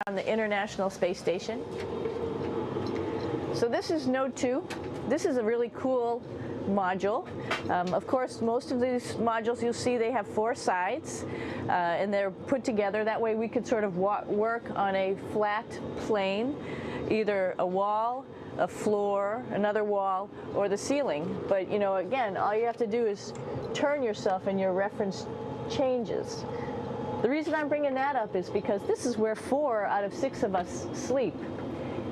on the International Space Station. So this is Node 2. This is a really cool module. Of course, most of these modules you'll see they have 4 sides and they're put together. That way we could sort of work on a flat plane, either a wall, a floor, another wall, or the ceiling. But you know, again, all you have to do is turn yourself and your reference changes. The reason I'm bringing that up is because this is where 4 out of 6 of us sleep.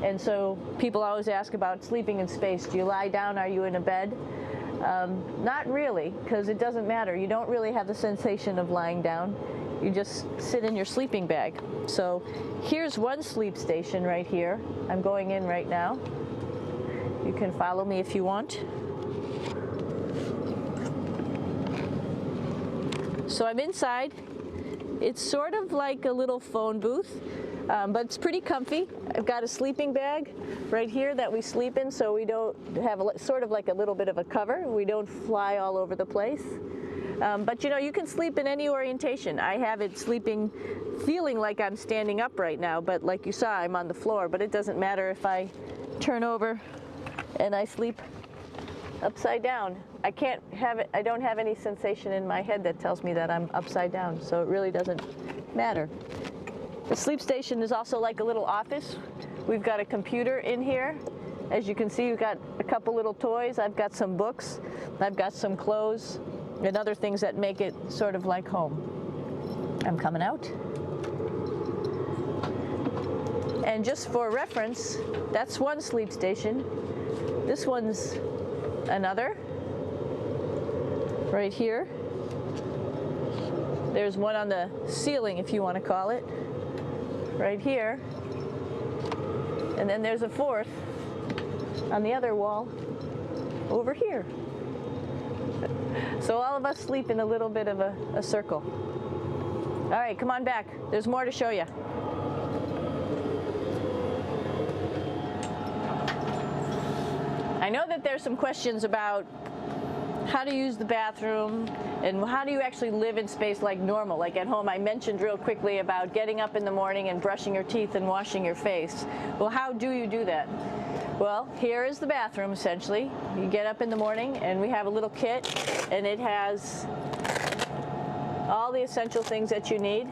And so people always ask about sleeping in space. Do you lie down? Are you in a bed? Not really, because it doesn't matter. You don't really have the sensation of lying down. You just sit in your sleeping bag. So here's one sleep station right here. I'm going in right now. You can follow me if you want. So I'm inside. It's sort of like a little phone booth, but it's pretty comfy. I've got a sleeping bag right here that we sleep in, so we don't have sort of like a little bit of a cover. We don't fly all over the place. But you know, you can sleep in any orientation. I have it sleeping, feeling like I'm standing up right now, but like you saw, I'm on the floor. But it doesn't matter if I turn over and I sleep upside down. I can't have it, I don't have any sensation in my head that tells me that I'm upside down, so it really doesn't matter. The sleep station is also like a little office. We've got a computer in here. As you can see, we've got a couple little toys. I've got some books. I've got some clothes and other things that make it sort of like home. I'm coming out. And just for reference, that's one sleep station. This one's another, right here. There's one on the ceiling, if you want to call it, right here. And then there's a 4th on the other wall over here. So all of us sleep in a little bit of a circle. All right, come on back. There's more to show you. I know that there's some questions about how to use the bathroom and how do you actually live in space like normal, like at home. I mentioned real quickly about getting up in the morning and brushing your teeth and washing your face. Well, how do you do that? Well, here is the bathroom, essentially. You get up in the morning and we have a little kit, and it has all the essential things that you need,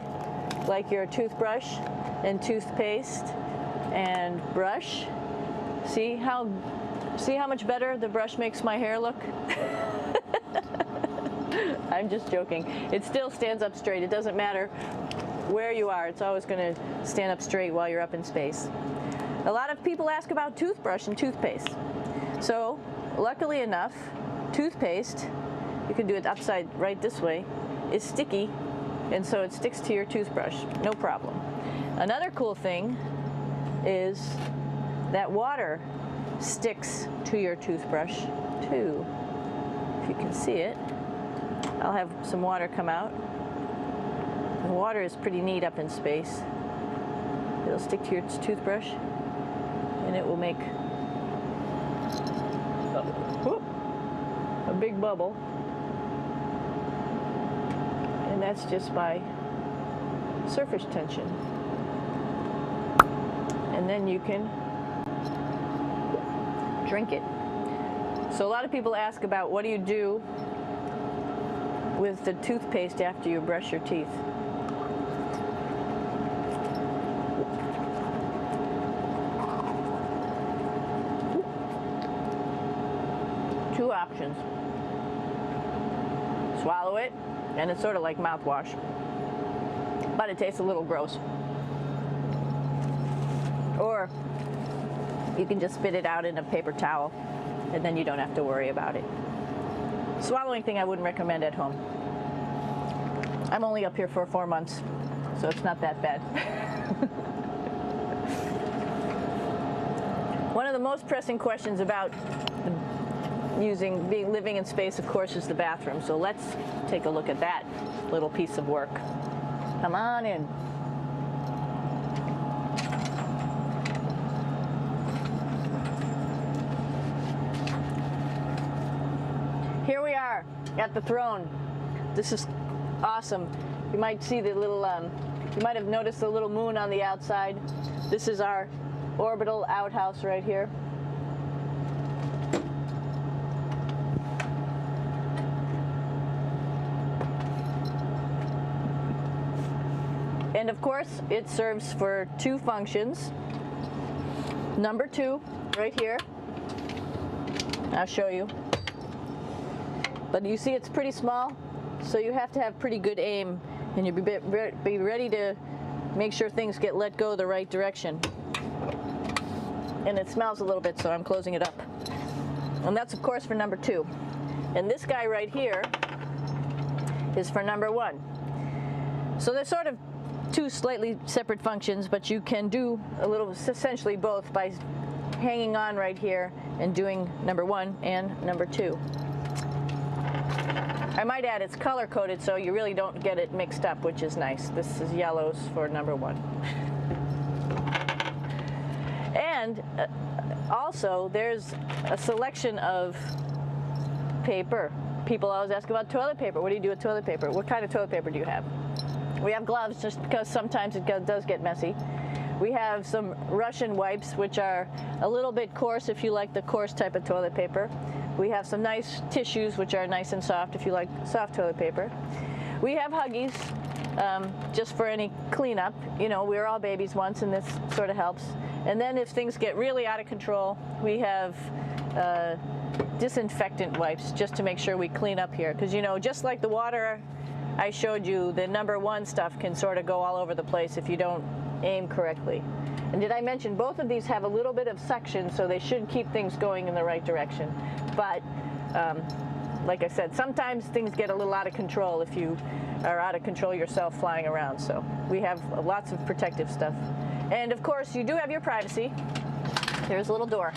like your toothbrush and toothpaste and brush. See how much better the brush makes my hair look? I'm just joking. It still stands up straight. It doesn't matter where you are. It's always going to stand up straight while you're up in space. A lot of people ask about toothbrush and toothpaste. So, luckily enough, toothpaste, you can do it upside right this way, is sticky, and so it sticks to your toothbrush. No problem. Another cool thing is that water sticks to your toothbrush too. If you can see it, I'll have some water come out. The water is pretty neat up in space. It'll stick to your toothbrush and it will make a big bubble, and that's just by surface tension. And then you can drink it. So a lot of people ask about what do you do with the toothpaste after you brush your teeth. Two options. Swallow it, and it's sort of like mouthwash, but it tastes a little gross. Or you can just spit it out in a paper towel, and then you don't have to worry about it. Swallowing thing I wouldn't recommend at home. I'm only up here for 4 months, so it's not that bad. One of the most pressing questions about living in space, of course, is the bathroom. So let's take a look at that little piece of work. Come on in. Here we are at the throne. This is awesome. You might see the little You might have noticed the little moon on the outside. This is our orbital outhouse right here. And of course, it serves for two functions. Number 2, right here. I'll show you. But you see it's pretty small, so you have to have pretty good aim, and you'll be ready to make sure things get let go the right direction. And it smells a little bit, so I'm closing it up. And that's of course for number 2. And this guy right here is for number 1. So they're sort of two slightly separate functions, but you can do a little, essentially both, by hanging on right here and doing number 1 and number 2. I might add it's color coded, so you really don't get it mixed up, which is nice. This is yellows for number 1. And also there's a selection of paper. People always ask about toilet paper. What do you do with toilet paper? What kind of toilet paper do you have? We have gloves, just because sometimes it does get messy. We have some Russian wipes, which are a little bit coarse if you like the coarse type of toilet paper. We have some nice tissues, which are nice and soft if you like soft toilet paper. We have Huggies, just for any cleanup. You know, we were all babies once, and this sort of helps. And then if things get really out of control, we have disinfectant wipes, just to make sure we clean up here. Because, you know, just like the water I showed you, the number 1 stuff can sort of go all over the place if you don't aim correctly. And did I mention both of these have a little bit of suction, so they should keep things going in the right direction. But like I said, sometimes things get a little out of control if you are out of control yourself flying around. So we have lots of protective stuff. And of course, you do have your privacy. There's a little door,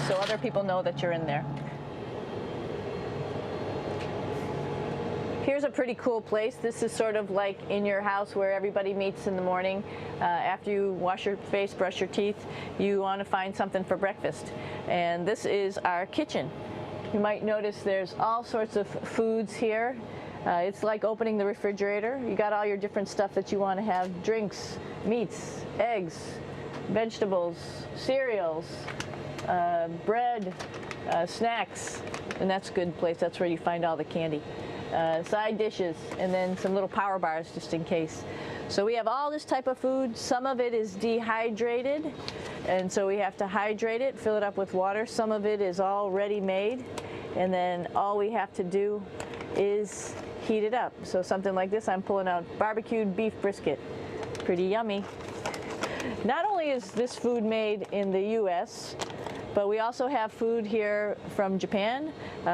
so other people know that you're in there. Here's a pretty cool place. This is sort of like in your house where everybody meets in the morning. After you wash your face, brush your teeth, you want to find something for breakfast. And this is our kitchen. You might notice there's all sorts of foods here. It's like opening the refrigerator. You got all your different stuff that you want to have: drinks, meats, eggs, vegetables, cereals, bread, snacks. And that's a good place. That's where you find all the candy. Side dishes, and then some little power bars just in case. So we have all this type of food. Some of it is dehydrated, and so we have to hydrate it, fill it up with water. Some of it is all ready-made, and then all we have to do is heat it up. So something like this, I'm pulling out barbecued beef brisket. Pretty yummy. Not only is this food made in the US, but we also have food here from Japan.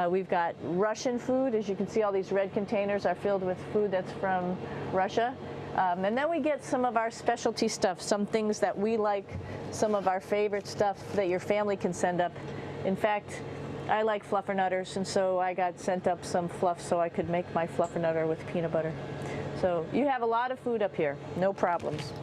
We've got Russian food. As you can see, all these red containers are filled with food that's from Russia. And then we get some of our specialty stuff, some things that we like, some of our favorite stuff that your family can send up. In fact, I like fluffernutters, and so I got sent up some fluff so I could make my fluffernutter with peanut butter. So you have a lot of food up here, no problems.